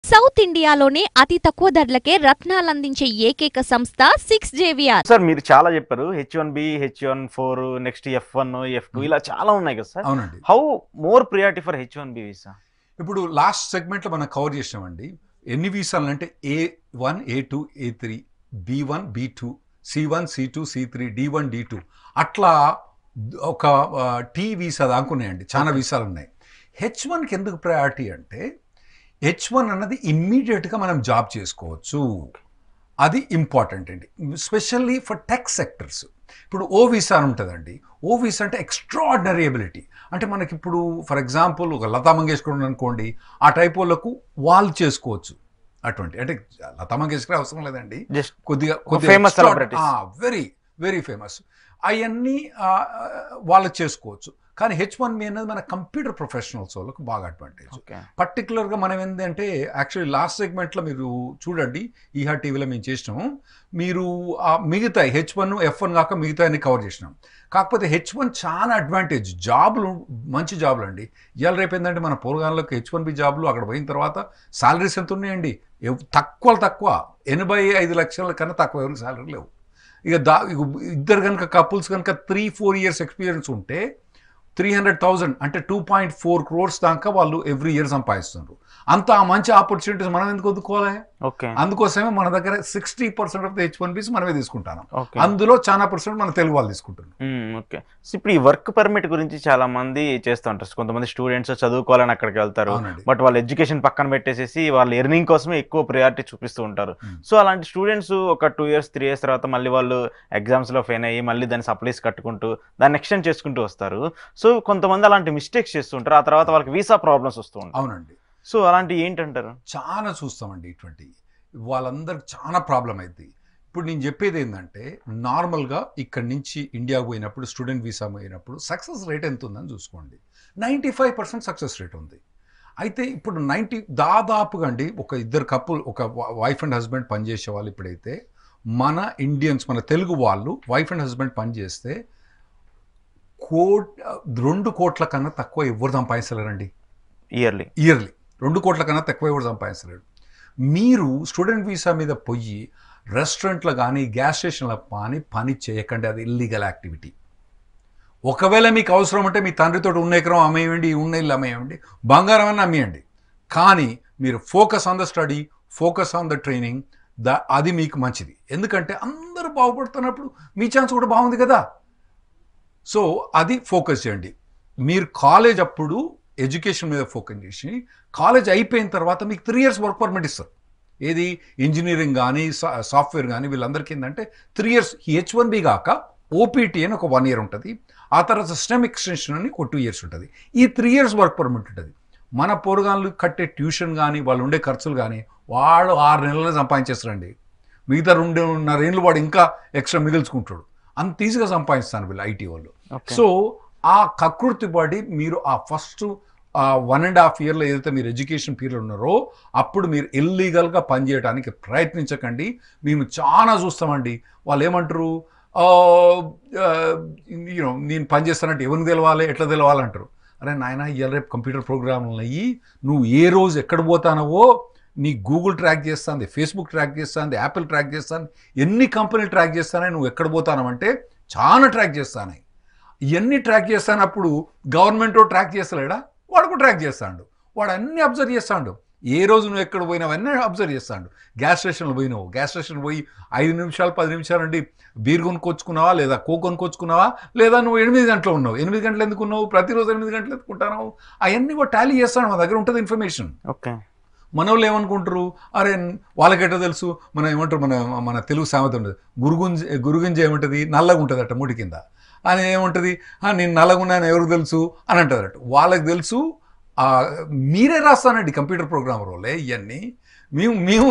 South ఇండియాలోనే అతి తక్కువ ధరలకే రత్నాలందించే ఏకైక సంస్థ 6JVR. సార్ మీరు చాలా చెప్పారు H1B, H1-4, next F1, F2 ఇలా చాలా ఉన్నాయి కదా సార్. అవునండి. How more priority for H1B visa? ఇప్పుడు లాస్ట్ సెగ్మెంట్లో మనం కవర్ చేసామండి. ఎన్ని వీసాలు అంటే A1, A2, A3, B1, B2, C1, C2, C3, D1, D2 అట్లా ఒక టీ వీసా దాకున్నాయండి. చాలా వీసాలు ఉన్నాయి. H1కి ఎందుకు ప్రయారిటీ అంటే H1 అన్నది ఇమ్మీడియట్గా మనం జాబ్ చేసుకోవచ్చు. అది ఇంపార్టెంట్ అండి, స్పెషల్లీ ఫర్ టెక్ సెక్టర్స్. ఇప్పుడు ఓ వీసా అని ఉంటుందండి. ఓ వీసా అంటే ఎక్స్ట్రాడినరీ ఎబిలిటీ. అంటే మనకి ఇప్పుడు ఫర్ ఎగ్జాంపుల్ ఒక లతా మంగేష్కర్ అనుకోండి, ఆ టైప్ వాళ్ళకు వాళ్ళు చేసుకోవచ్చు. అటువంటి అంటే లతా మంగేష్కర్ అవసరం లేదండి, కొద్దిగా ఫేమస్ వెరీ వెరీ ఫేమస్ అవన్నీ వాళ్ళు చేసుకోవచ్చు. కానీ H1B అనేది మన కంప్యూటర్ ప్రొఫెషనల్స్ వాళ్ళకు బాగా అడ్వాంటేజ్. పర్టికులర్గా మనం ఏంటంటే యాక్చువల్లీ లాస్ట్ సెగ్మెంట్లో మీరు చూడండి, ఈహా టీవీలో మేము చేసినాము. మీరు మిగతా H1, F1 కాక మిగతా అన్ని కవర్ చేసినాం. కాకపోతే H1 చాలా అడ్వాంటేజ్, జాబులు మంచి జాబులు అండి. ఇవాళ రేపు ఏంటంటే మన పోరగాళ్ళకి H1B జాబులు అక్కడ పోయిన తర్వాత శాలరీస్ ఎంత ఉన్నాయండి? తక్కువ 85 లక్షల కన్నా తక్కువ ఎవరికి శాలరీ లేవు. ఇక ఇద్దరు కనుక కపుల్స్ కనుక 3-4 ఇయర్స్ ఎక్స్పీరియన్స్ ఉంటే 300,000 అంటే 2.4 crores దాకా వాళ్ళు ఎవ్రీ ఇయర్ సంపాదిస్తున్నారు. అంత మంచి ఆపర్చునిటీస్ మనం ఎందుకు వదుకోవాలి? అందుకోసమే మన దగ్గర 60% ఆఫ్ ద H1Bs మనమే తీసుకుంటాం. అందులో చాలా పర్సెంట్ మన తెలుగు వాళ్ళు తీసుకుంటున్నారు. ఓకే. ఇప్పుడు ఈ వర్క్ పర్మిట్ గురించి చాలా మంది చేస్తూ ఉంటారు. కొంతమంది స్టూడెంట్స్ చదువుకోవాలని అక్కడికి వెళ్తారు, బట్ వాళ్ళు ఎడ్యుకేషన్ పక్కన పెట్టేసేసి వాళ్ళు ఎర్నింగ్ కోసమే ఎక్కువ ప్రియారిటీ చూపిస్తూ ఉంటారు. సో అలాంటి స్టూడెంట్స్ ఒక 2 years 3 years తర్వాత మళ్ళీ వాళ్ళు ఎగ్జామ్స్ లో ఫెయిల్ అయ్యి మళ్ళీ దాన్ని సప్లీస్ కట్టుకుంటూ దాన్ని ఎక్స్టెండ్ చేసుకుంటూ వస్తారు. సో కొంతమంది అలాంటి మిస్టేక్స్ చేస్తుంటారు, ఆ తర్వాత వాళ్ళకి వీసా ప్రాబ్లమ్స్ వస్తూ ఉంటాయి. అవునండి. సో అలాంటి ఏంటంటారు? చాలా చూస్తామండి ఇటువంటి వాళ్ళందరికి చాలా ప్రాబ్లం అయింది. ఇప్పుడు నేను చెప్పేది ఏంటంటే నార్మల్గా ఇక్కడి నుంచి ఇండియాకు పోయినప్పుడు స్టూడెంట్ వీసా పోయినప్పుడు సక్సెస్ రేట్ ఎంత ఉందని చూసుకోండి. 95% సక్సెస్ రేట్ ఉంది. అయితే ఇప్పుడు దాదాపుగా అండి ఒక ఇద్దరు కపుల్, ఒక వైఫ్ అండ్ హస్బెండ్ పనిచేసే వాళ్ళు ఇప్పుడైతే మన ఇండియన్స్, మన తెలుగు వాళ్ళు వైఫ్ అండ్ హస్బెండ్ పనిచేస్తే 2 కోట్ల కన్నా తక్కువ ఎవరు సంపాదించలేరండి. ఇయర్లీ 2 కోట్ల కన్నా తక్కువ ఎవరు సంపాదించలేరు. మీరు స్టూడెంట్ వీసా మీద పోయి రెస్టారెంట్లో కానీ గ్యాస్ స్టేషన్లో కానీ పని చేయకండి, అది ఇల్లీగల్ యాక్టివిటీ. ఒకవేళ మీకు అవసరం అంటే మీ తండ్రితో ఉన్న ఎకరం అమ్మేయండి, ఉన్న ఇల్లు అమ్మేయండి, బంగారం అని అమ్మేయండి. కానీ మీరు focus on the study, focus on the training, అది మీకు మంచిది. ఎందుకంటే అందరూ బాగుపడుతున్నప్పుడు మీ ఛాన్స్ కూడా బాగుంది కదా. సో అది ఫోకస్ చేయండి. మీరు కాలేజ్ అప్పుడు ఎడ్యుకేషన్ మీద ఫోకస్ చేసి కాలేజ్ అయిపోయిన తర్వాత మీకు 3 years వర్క్ పర్మిట్ ఇస్తారు. ఏది ఇంజనీరింగ్ కానీ సాఫ్ట్వేర్ కానీ వీళ్ళందరికీ ఏంటంటే 3 years H1B కాక OPT అని ఒక 1 year ఉంటుంది. ఆ తర్వాత స్టెమ్ ఎక్స్టెన్షన్ అని ఒక 2 years ఉంటుంది. ఈ 3 years వర్క్ పర్మిట్ ఉంటుంది. మన పోరగాళ్ళు కట్టే ట్యూషన్ కానీ వాళ్ళు ఉండే ఖర్చులు కానీ వాళ్ళు 6 నెలలు సంపాదించేస్తారండి. మిగతా 2.5 ఏళ్ళు వాడు ఇంకా ఎక్స్ట్రా మిగిల్చుకుంటాడు. అంత ఈజీగా సంపాదిస్తాను వీళ్ళు ఐటీ వాళ్ళు. సో ఆ కకృతి పడి మీరు ఆ ఫస్ట్ 1.5 yearలో ఏదైతే మీరు ఎడ్యుకేషన్ పీరియడ్ ఉన్నారో అప్పుడు మీరు ఇల్లీగల్గా పనిచేయడానికి ప్రయత్నించకండి. మేము చాలా చూస్తామండి, వాళ్ళు ఏమంటారు, నేను పనిచేస్తానంటే ఎవరిని తెలవాలి, ఎట్లా తెలవాలంటారు. అరే నాయన, ఇవాళ రేపు కంప్యూటర్ ప్రోగ్రాంలు అయ్యి నువ్వు ఏ రోజు ఎక్కడ పోతానవో నీ గూగుల్ ట్రాక్ చేస్తుంది, ఫేస్బుక్ ట్రాక్ చేస్తుంది, యాపిల్ ట్రాక్ చేస్తుంది, ఎన్ని కంపెనీలు ట్రాక్ చేస్తానే నువ్వు ఎక్కడ పోతానంటే చాలా ట్రాక్ చేస్తానే. ఇవన్నీ ట్రాక్ చేస్తానప్పుడు గవర్నమెంట్ ట్రాక్ చేస్తలేడా, వాడు కూడా ట్రాక్ చేస్తాడు. వాడు అన్నీ అబ్జర్వ్ చేస్తాడు. ఏ రోజు నువ్వు ఎక్కడ పోయినావు అన్నీ అబ్జర్వ్ చేస్తాడు. గ్యాస్ స్టేషన్లో పోయినావు, గ్యాస్ స్టేషన్ పోయి 5 నిమిషాలు 10 నిమిషాలు అండి బీర్ కొనుక్కొచ్చుకున్నావా, లేదా కోక్ కొనుక్కొచ్చుకున్నావా, లేదా నువ్వు 8 గంటలు ఉన్నావు. 8 గంటలు ఎందుకు ఉన్నావు, ప్రతిరోజు 8 గంటలు ఎందుకుంటున్నావు, అవన్నీ కూడా టాలీ చేస్తాడు. మా దగ్గర ఉంటుంది ఇన్ఫర్మేషన్. ఓకే. మన వాళ్ళు ఏమనుకుంటారు, అరే వాళ్ళకెట్టో తెలుసు, మనం ఏమంటారు, మన తెలుగు సామెత ఉంటుంది, గురుగుంజ ఏముంటుంది, నల్లగా ఉంటుంది అట్ట ముడి కింద అని ఏముంటుంది, నేను నల్లగా ఉన్నాను ఎవరికి తెలుసు అని అంటారట. వాళ్ళకి తెలుసు. మీరే రాస్తానండి కంప్యూటర్ ప్రోగ్రామర్ వాళ్ళే ఇవన్నీ. మేము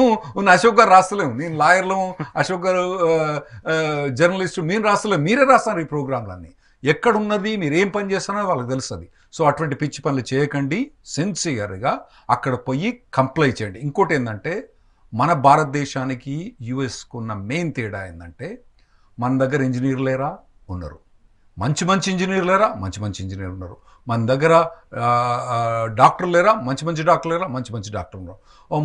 అశోక్ గారు రాస్తలేము, నేను లాయర్లు, అశోక్ గారు జర్నలిస్టు, మేము రాస్తలేము, మీరే రాస్తారు ఈ ప్రోగ్రాంలన్నీ. ఎక్కడున్నది మీరు ఏం పని చేస్తారో వాళ్ళకి తెలుస్తుంది. సో అటువంటి పిచ్చి పనులు చేయకండి, సిన్సియర్గా అక్కడ పోయి కంప్లై చేయండి. ఇంకోటి ఏంటంటే మన భారతదేశానికి యుఎస్కు ఉన్న మెయిన్ తేడా ఏంటంటే మన దగ్గర ఇంజనీర్లు లేరా, ఉన్నారు. మంచి మంచి ఇంజనీర్ లేరా, మంచి మంచి ఇంజనీర్ ఉన్నారు. మన దగ్గర డాక్టర్ లేరా, మంచి మంచి డాక్టర్ లేరా, మంచి మంచి డాక్టర్ ఉన్నారు.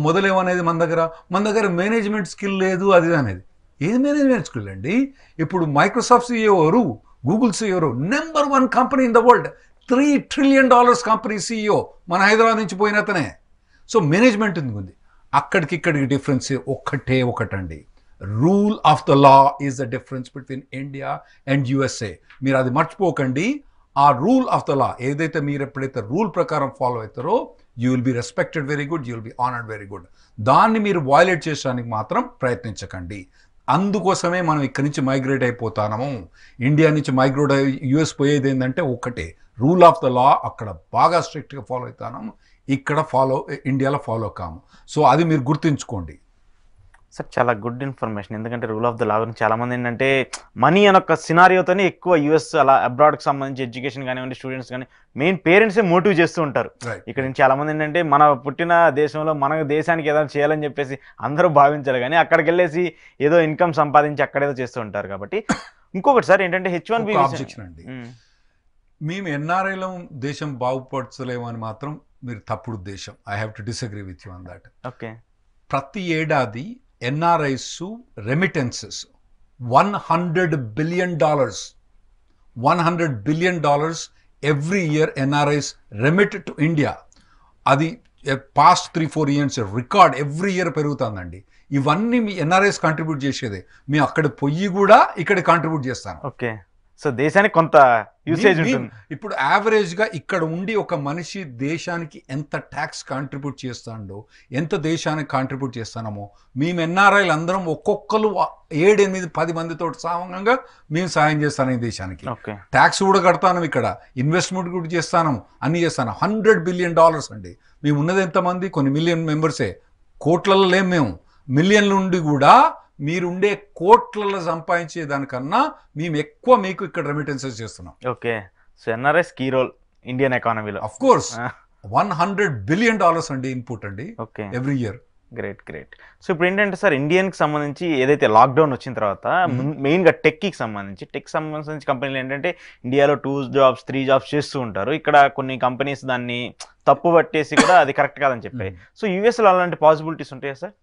మొదలేమనేది మన దగ్గర మేనేజ్మెంట్ స్కిల్ లేదు అది అనేది. ఏది మేనేజ్మెంట్ స్కిల్ అండి? ఇప్పుడు మైక్రోసాఫ్ట్ CEO ఎవరు, గూగుల్ CEO ఎవరు? Number 1 company in the world, $3 trillion company CEO మన హైదరాబాద్ నుంచి పోయిన అతనే. సో మేనేజ్మెంట్ ఉంది. అక్కడికి ఇక్కడికి డిఫరెన్స్ ఒకటండి. Rule of the law is the difference between India and USA. మీరు అది మర్చిపోకండి. ఆ రూల్ ఆఫ్ ద లా ఏదైతే మీరు ఎప్పుడైతే రూల్ ప్రకారం ఫాలో అవుతారో you will be respected very good, you will be honoured very good. దాన్ని మీరు వయలేట్ చేయడానికి మాత్రం ప్రయత్నించకండి. అందుకోసమే మనం ఇక్కడి నుంచి మైగ్రేట్ అయిపోతాము. ఇండియా నుంచి మైగ్రేట్ అయ్యి US పోయేది ఏంటంటే ఒకటే, రూల్ ఆఫ్ ద లా అక్కడ బాగా స్ట్రిక్ట్గా ఫాలో అవుతాము, ఇక్కడ ఇండియాలో ఫాలో కాము. సో అది మీరు గుర్తుంచుకోండి సార్. చాలా గుడ్ ఇన్ఫర్మేషన్. ఎందుకంటే రూల్ ఆఫ్ ద లా గురించి చాలా మంది ఏంటంటే మనీ అనొక సినారియోతోనే ఎక్కువ US అలా అబ్రాడ్కి సంబంధించి ఎడ్యుకేషన్ కానివ్వండి, స్టూడెంట్స్ కానీ మెయిన్ పేరెంట్సే మోటివ్ చేస్తూ ఉంటారు. ఇక్కడ నుంచి చాలా మంది ఏంటంటే మన పుట్టిన దేశంలో మన దేశానికి ఏదైనా చేయాలని చెప్పేసి అందరూ భావించాలి, కానీ అక్కడికి వెళ్ళేసి ఏదో ఇన్కమ్ సంపాదించి అక్కడేదో చేస్తూ ఉంటారు. కాబట్టి ఇంకొకటి సార్ ఏంటంటే H1B ఆబ్జెక్షన్ అండి. మేము NRIలో దేశం బాగుపరచలేము అని మాత్రం మీరు తప్పుడు ఉద్దేశం. I have to disagree with you on that. Okay. ప్రతి ఏడాది NRIs remittances $100 billion every year NRIs remit to India. అది past 3-4 years record every year పెరుగుతుందండి. ఇవన్నీ మీ NRIs కంట్రిబ్యూట్ చేసేదే. మేము అక్కడ పొయ్యి కూడా ఇక్కడ కంట్రిబ్యూట్ చేస్తాను. ఓకే. సో దేశానికి కొంత యూసేజ్ ఉంటుంది. ఇప్పుడు యావరేజ్గా ఇక్కడ ఉండి ఒక మనిషి దేశానికి ఎంత ట్యాక్స్ కాంట్రిబ్యూట్ చేస్తాడో, ఎంత దేశానికి కాంట్రిబ్యూట్ చేస్తామో, మేము NRIలు అందరం ఒక్కొక్కరు 7-8-10 మందితో సామంగా మేము సాయం చేస్తాను ఈ దేశానికి. ట్యాక్స్ కూడా కడతాను, ఇక్కడ ఇన్వెస్ట్మెంట్ కూడా చేస్తాను, అన్ని చేస్తాను. $100 billion అండి. మేము ఉన్నది ఎంతమంది? కొన్ని మిలియన్ మెంబర్సే, కోట్లలో లేం మేము. మిలియన్లు ఉండి కూడా మీరుండే కోట్లలో సంపాదించే దానికన్నా మేము ఎక్కువ మీకు ఇక్కడ రెమిటెన్సెస్ చేస్తున్నాం. Okay. So NRIs key role Indian ఎకానమీలో. ఆఫ్ కోర్స్ $100 billion అండి ఇన్పుట్ అండి ఎవ్రీ ఇయర్. గ్రేట్. సో ఇప్పుడు ఏంటంటే సార్, ఇండియన్కి సంబంధించి ఏదైతే లాక్డౌన్ వచ్చిన తర్వాత మెయిన్గా టెక్కి సంబంధించి కంపెనీలు ఏంటంటే ఇండియాలో 2 jobs 3 jobs చేస్తూ ఉంటారు. ఇక్కడ కొన్ని కంపెనీస్ దాన్ని తప్పు పట్టేసి కూడా అది కరెక్ట్ కాదని చెప్పాయి. సో USలో అలాంటి పాసిబిలిటీస్ ఉంటాయా సార్?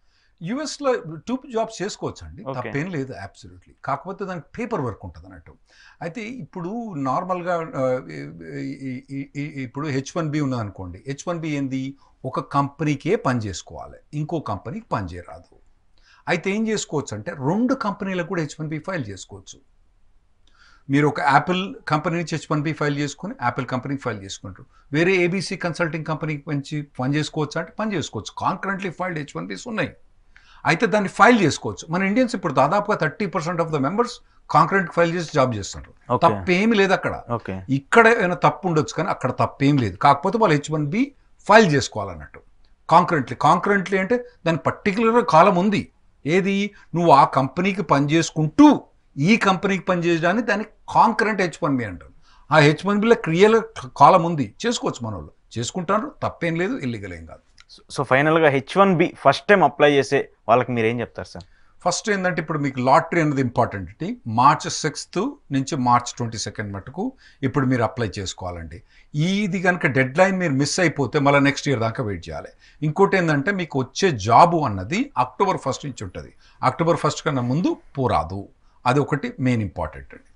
US లో 2 jobs చేసుకోవచ్చు అండి, తప్పేం లేదు, అబ్సల్యూట్లీ. కాకపోతే దానికి పేపర్ వర్క్ ఉంటుంది అన్నట్టు. అయితే ఇప్పుడు నార్మల్గా ఇప్పుడు H1B ఉన్నదనుకోండి. H1B ఏంది? ఒక కంపెనీకే పని చేసుకోవాలి, ఇంకో కంపెనీకి పని చేయరాదు. అయితే ఏం చేసుకోవచ్చు అంటే 2 కంపెనీలకు కూడా H1B ఫైల్ చేసుకోవచ్చు. మీరు ఒక యాపిల్ కంపెనీ నుంచి H1B ఫైల్ చేసుకుని యాపిల్ కంపెనీకి ఫైల్ చేసుకుంటారు. వేరే ABC కన్సల్టింగ్ కంపెనీకి పని చేసుకోవచ్చు అంటే పని చేసుకోవచ్చు. కాంకరెంట్లీ ఫైల్డ్ H1Bs ఉన్నాయి. అయితే దాన్ని ఫైల్ చేసుకోవచ్చు. మన ఇండియన్స్ ఇప్పుడు దాదాపుగా 30% of the members concurrent file చేసి జాబ్ చేస్తున్నారు. తప్పేమి లేదు అక్కడ. ఇక్కడ ఏమైనా తప్పు ఉండొచ్చు కానీ అక్కడ తప్పేం లేదు. కాకపోతే వాళ్ళు H1B ఫైల్ చేసుకోవాలన్నట్టు. కాంకరెంట్లీ అంటే దాని పర్టికులర్ కాలం ఉంది. ఏది? నువ్వు ఆ కంపెనీకి పని చేసుకుంటూ ఈ కంపెనీకి పని చేయడానికి దాన్ని కాంకరెంట్ H1B అంటారు. ఆ H1Bలో క్రియల కాలం ఉంది, చేసుకోవచ్చు. మన వాళ్ళు చేసుకుంటారు, తప్పేం లేదు, ఇల్లీగల్ ఏం కాదు. సో ఫైనల్గా H1B ఫస్ట్ టైం అప్లై చేసే వాళ్ళకి మీరు ఏం చెప్తారు సార్? ఫస్ట్ ఏంటంటే ఇప్పుడు మీకు లాటరీ అనేది ఇంపార్టెంట్. March 6th నుంచి March 22nd మటుకు ఇప్పుడు మీరు అప్లై చేసుకోవాలండి. ఇది కనుక డెడ్ లైన్ మీరు మిస్ అయిపోతే మళ్ళీ నెక్స్ట్ ఇయర్ దాకా వెయిట్ చేయాలి. ఇంకోటి ఏంటంటే మీకు వచ్చే జాబు అన్నది October 1st నుంచి ఉంటుంది. October 1st కన్నా ముందు పోరాదు. అది ఒకటి మెయిన్ ఇంపార్టెంట్ అండి.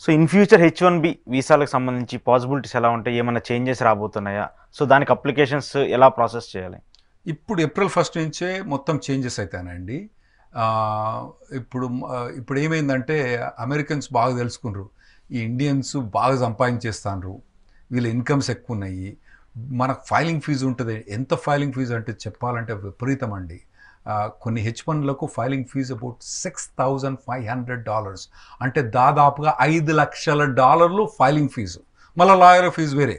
సో ఇన్ ఫ్యూచర్ H1B వీసాలకు సంబంధించి పాసిబిలిటీస్ ఎలా ఉంటాయి? ఏమైనా చేంజెస్ రాబోతున్నాయా? సో దానికి అప్లికేషన్స్ ఎలా ప్రాసెస్ చేయాలి? ఇప్పుడు April 1st నుంచే మొత్తం చేంజెస్ అవుతాయండి. ఇప్పుడు ఏమైందంటే అమెరికన్స్ బాగా తెలుసుకున్నారు, ఈ ఇండియన్స్ బాగా సంపాదించేస్తాండ్రు, వీళ్ళ ఇన్కమ్స్ ఎక్కువ ఉన్నాయి, మనకు ఫైలింగ్ ఫీజు ఉంటుంది. ఎంత ఫైలింగ్ ఫీజు అంటే చెప్పాలంటే విపరీతం అండి. కొన్ని H1లకు ఫైలింగ్ ఫీజు అబౌట్ $6,500, అంటే దాదాపుగా $5 లక్షల ఫైలింగ్ ఫీజు, మళ్ళీ లాయర్ ఫీజు వేరే.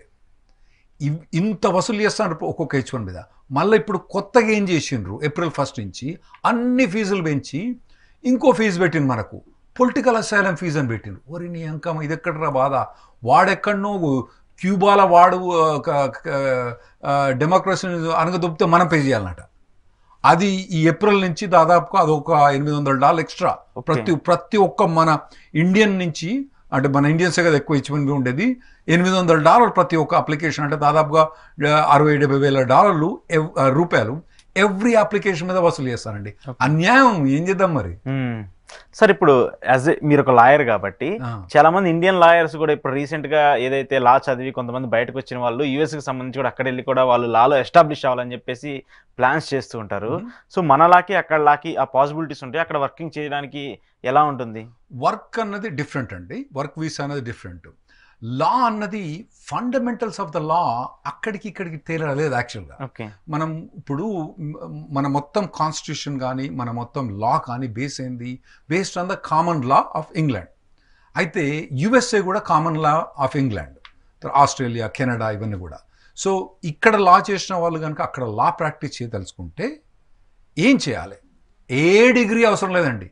ఇంత వసూలు చేస్తాను ఒక్కొక్క H1 మీద. మళ్ళీ ఇప్పుడు కొత్తగా ఏం చేసిండ్రు, April 1st నుంచి అన్ని ఫీజులు పెంచి ఇంకో ఫీజు పెట్టింది మనకు, పొలిటికల్ అసైలం ఫీజు అని పెట్టిండ్రు. ఓరి నీ అంకమ్మ, ఇది ఎక్కడరా బాధ? వాడెక్కడనో క్యూబాల వాడు డెమోక్రసీని అనగదొప్పితే మనం పే చేయాలన్నట. అది ఈ ఏప్రిల్ నుంచి దాదాపుగా అదొక $800 ఎక్స్ట్రా. ప్రతి ఒక్క మన ఇండియన్ నుంచి అంటే మన ఇండియన్సే కదా ఎక్కువ H1B ఉండేది. $800 ప్రతి ఒక్క అప్లికేషన్, అంటే దాదాపుగా $60,000-70,000 రూపాయలు ఎవ్రీ అప్లికేషన్ మీద వసూలు చేస్తారండి. అన్యాయం, ఏం చేద్దాం మరి. సార్ ఇప్పుడు మీరు ఒక లాయర్ కాబట్టి చాలా మంది ఇండియన్ లాయర్స్ కూడా ఇప్పుడు రీసెంట్ గా ఏదైతే లా చదివి కొంతమంది బయటకు వచ్చిన వాళ్ళు యుఎస్ కి సంబంధించి కూడా అక్కడ వెళ్ళి కూడా వాళ్ళు లాలో ఎస్టాబ్లిష్ అవ్వాలని చెప్పేసి ప్లాన్స్ చేస్తూ ఉంటారు. సో మన లాకి అక్కడ లాకి ఆ పాసిబిలిటీస్ ఉంటాయి, అక్కడ వర్కింగ్ చేయడానికి ఎలా ఉంటుంది? వర్క్ అన్నది డిఫరెంట్ అండి, వర్క్ వీసా అన్నది డిఫరెంట్. లా అన్నది ఫండమెంటల్స్ ఆఫ్ ద లా అక్కడికి ఇక్కడికి తేలలేదు యాక్చువల్గా. మనం ఇప్పుడు మన మొత్తం కాన్స్టిట్యూషన్ కానీ మన మొత్తం లా కానీ బేస్ అయింది based on the common law of England. అయితే యుఎస్ఏ కూడా common law of England, Australia, Canada ఇవన్నీ కూడా. సో ఇక్కడ లా చేసిన వాళ్ళు కనుక అక్కడ లా ప్రాక్టీస్ చేయదలుచుకుంటే ఏం చేయాలి? ఏ డిగ్రీ అవసరం లేదండి,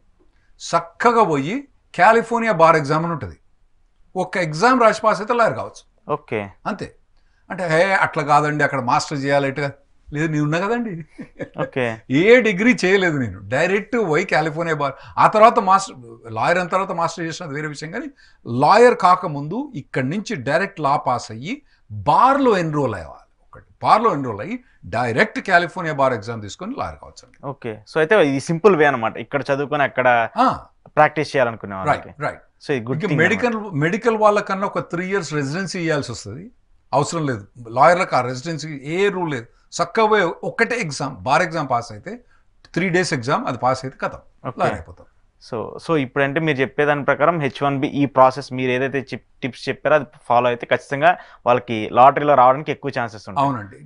చక్కగా పోయి కాలిఫోర్నియా బార్ ఎగ్జామ్ అని ఉంటుంది, ఒక్క ఎగ్జామ్ రాసి పాస్ అయితే లాయర్ కావచ్చు. ఓకే, అంతే. అంటే అట్లా కాదండి అక్కడ మాస్టర్ చేయాలి ఇట్లా లేదు, నేను ఉన్నా కదండి. ఓకే, ఏ డిగ్రీ చేయలేదు నేను, డైరెక్ట్ పోయి కాలిఫోర్నియా బార్, ఆ తర్వాత మాస్టర్, లాయర్ అయిన తర్వాత మాస్టర్ చేసినది వేరే విషయం. కానీ లాయర్ కాకముందు ఇక్కడి నుంచి డైరెక్ట్ లా పాస్ అయ్యి బార్లో ఎన్రోల్ అవ్వాలి. ఒకటి బార్లో ఎన్రోల్ అయ్యి డైరెక్ట్ కాలిఫోర్నియా బార్ ఎగ్జామ్ తీసుకొని లాయర్ కావచ్చు అండి. ఓకే, సో అయితే ఇది సింపుల్ వే అనమాట, ఇక్కడ చదువుకొని అక్కడ ప్రాక్టీస్ చేయాలనుకునే వాళ్ళకి. రైట్. సో మెడికల్ వాళ్ళకన్నా ఒక 3 years రెసిడెన్సీ ఇవ్వాల్సి వస్తుంది, అవసరం లేదు. లాయర్లకు ఆ రెసిడెన్సీ ఏ రూల్ లేదు, చక్కగా ఒక్కటే ఎగ్జామ్, బార్ ఎగ్జామ్ పాస్ అయితే 3 days ఎగ్జామ్, అది పాస్ అయితే కథం లాయర్ అయిపోతాం. సో ఇప్పుడంటే మీరు చెప్పేదాని ప్రకారం H1B ఈ ప్రాసెస్ మీరు ఏదైతే టిప్స్ చెప్పారో అది ఫాలో అయితే ఖచ్చితంగా వాళ్ళకి లాటరీలో రావడానికి ఎక్కువ ఛాన్సెస్ ఉంటాయి. అవునండి.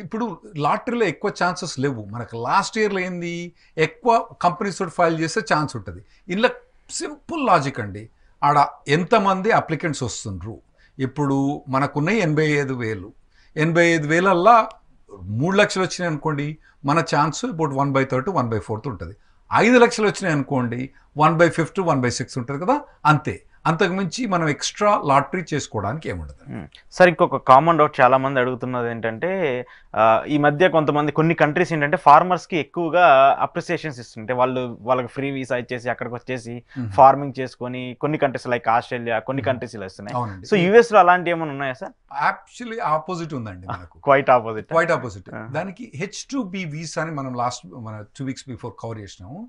ఇప్పుడు లాటరీలో ఎక్కువ ఛాన్సెస్ లేవు. మనకు లాస్ట్ ఇయర్లో ఏంది, ఎక్కువ కంపెనీస్ తోటి ఫైల్ చేస్తే ఛాన్స్ ఉంటుంది. ఇలా సింపుల్ లాజిక్ అండి, ఆడ ఎంతమంది అప్లికెంట్స్ వస్తుండ్రు. ఇప్పుడు మనకున్న 85,000, 85,000 3 లక్షలు వచ్చినాయి అనుకోండి, మన ఛాన్స్ ఇప్పుడు 1/3 1/4 ఉంటుంది. 5 లక్షలు వచ్చినాయి అనుకోండి 1/5 1/6 ఉంటుంది కదా, అంతే. అంతకుమించి మనం ఎక్స్ట్రా లాటరీ చేసుకోవడానికి ఏముండదు. సార్ ఇంకొక కామన్ డౌట్ చాలా మంది అడుగుతున్నది ఏంటంటే, ఈ మధ్య కొన్ని కంట్రీస్ ఏంటంటే ఫార్మర్స్ కి ఎక్కువగా అప్రిసియేషన్స్ ఇస్తుంటే వాళ్ళకి ఫ్రీ వీసా ఇచ్చేసి అక్కడికి వచ్చేసి ఫార్మింగ్ చేసుకొని కొన్ని కంట్రీస్ లైక్ ఆస్ట్రేలియా కొన్ని కంట్రీస్ ఇలా ఇస్తున్నాయి. సో యుఎస్ లో అలాంటి ఏమైనా ఉన్నాయా సార్? యాక్చువల్లీ ఆపోజిట్ ఉందండి మనకు, క్వైట్ ఆపోజిట్. దానికి H2B వీసా అని మనం మన 2 weeks బిఫోర్ కవర్ చేసినాము.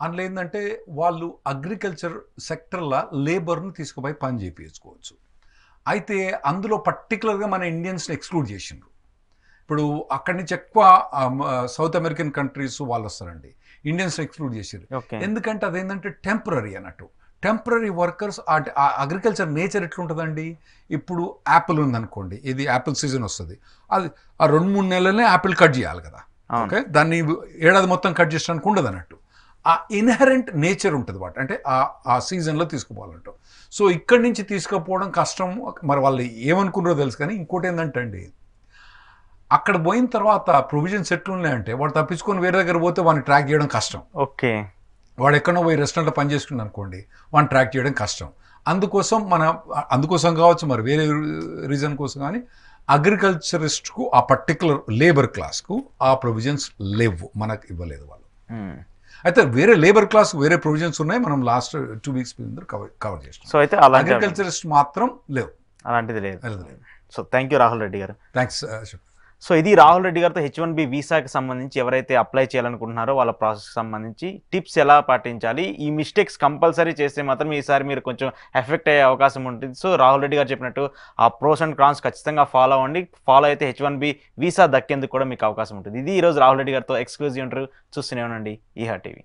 అందులో ఏంటంటే వాళ్ళు అగ్రికల్చర్ సెక్టర్లో లేబర్ను తీసుకుపోయి పని చేయించుకోవచ్చు. అయితే అందులో పర్టికులర్గా మన ఇండియన్స్ని ఎక్స్క్లూడ్ చేసిండ్రు. ఇప్పుడు అక్కడి నుంచి ఎక్కువ సౌత్ అమెరికన్ కంట్రీస్ వాళ్ళు వస్తారండి, ఇండియన్స్ని ఎక్స్క్లూడ్ చేసారు. ఎందుకంటే అదేంటంటే టెంపరీ అన్నట్టు, టెంపరీ వర్కర్స్. ఆ అగ్రికల్చర్ నేచర్ ఎట్లుంటుందండి, ఇప్పుడు యాపిల్ ఉందనుకోండి, ఇది యాపిల్ సీజన్ వస్తుంది, అది ఆ 2-3 నెలలనే యాపిల్ కట్ చేయాలి కదా. ఓకే, దాన్ని ఏడాది మొత్తం కట్ చేసడానికి ఉండదు అన్నట్టు. ఆ ఇన్హరెంట్ నేచర్ ఉంటుంది వాటి, అంటే ఆ సీజన్లో తీసుకుపోవాలంటాం. సో ఇక్కడి నుంచి తీసుకుపోవడం కష్టం. మరి వాళ్ళు ఏమనుకున్నారో తెలుసు. కానీ ఇంకోటి ఏంటంటే అండి, అక్కడ పోయిన తర్వాత ప్రొవిజన్స్ ఎట్లున్నాయంటే వాడు తప్పించుకొని వేరే దగ్గర పోతే వాడిని ట్రాక్ చేయడం కష్టం. ఓకే, వాడు ఎక్కడో పోయి రెస్టారెంట్లో పని చేసుకున్నాడు అనుకోండి, వాడిని ట్రాక్ చేయడం కష్టం. అందుకోసం కావచ్చు, మరి వేరే రీజన్ కోసం కానీ అగ్రికల్చరిస్ట్కు ఆ పర్టికులర్ లేబర్ క్లాస్కు ఆ ప్రొవిజన్స్ లేవు, మనకు ఇవ్వలేదు వాళ్ళు. అయితే వేరే లేబర్ క్లాస్ వేరే ప్రొవిజన్స్ ఉన్నాయి, మనం లాస్ట్ 2 weeks కవర్ చేస్తాం. సో అయితే అగ్రికల్చరిస్ట్ మాత్రం లేవు, అలాంటిది లేదు. So thank you Rahul Reddy గారు. థ్యాంక్స్. సో ఇది రాహుల్ రెడ్డి గారితో H1B వీసాకి సంబంధించి ఎవరైతే అప్లై చేయాలనుకుంటున్నారో వాళ్ళ ప్రాసెస్కి సంబంధించి టిప్స్ ఎలా పాటించాలి, ఈ మిస్టేక్స్ కంపల్సరీ చేస్తే మాత్రం ఈసారి మీరు కొంచెం ఎఫెక్ట్ అయ్యే అవకాశం ఉంటుంది. సో రాహుల్ రెడ్డి గారు చెప్పినట్టు ఆ ప్రోస్ అండ్ కాన్స్ ఖచ్చితంగా ఫాలో అవ్వండి. ఫాలో అయితే H1B వీసా దక్కేందుకు కూడా మీకు అవకాశం ఉంటుంది. ఇది ఈరోజు రాహుల్ రెడ్డి గారితో ఎక్స్క్లూజివ్ ఇంటర్వ్యూ. చూస్తూనే ఉండండి ఈహా టీవీ.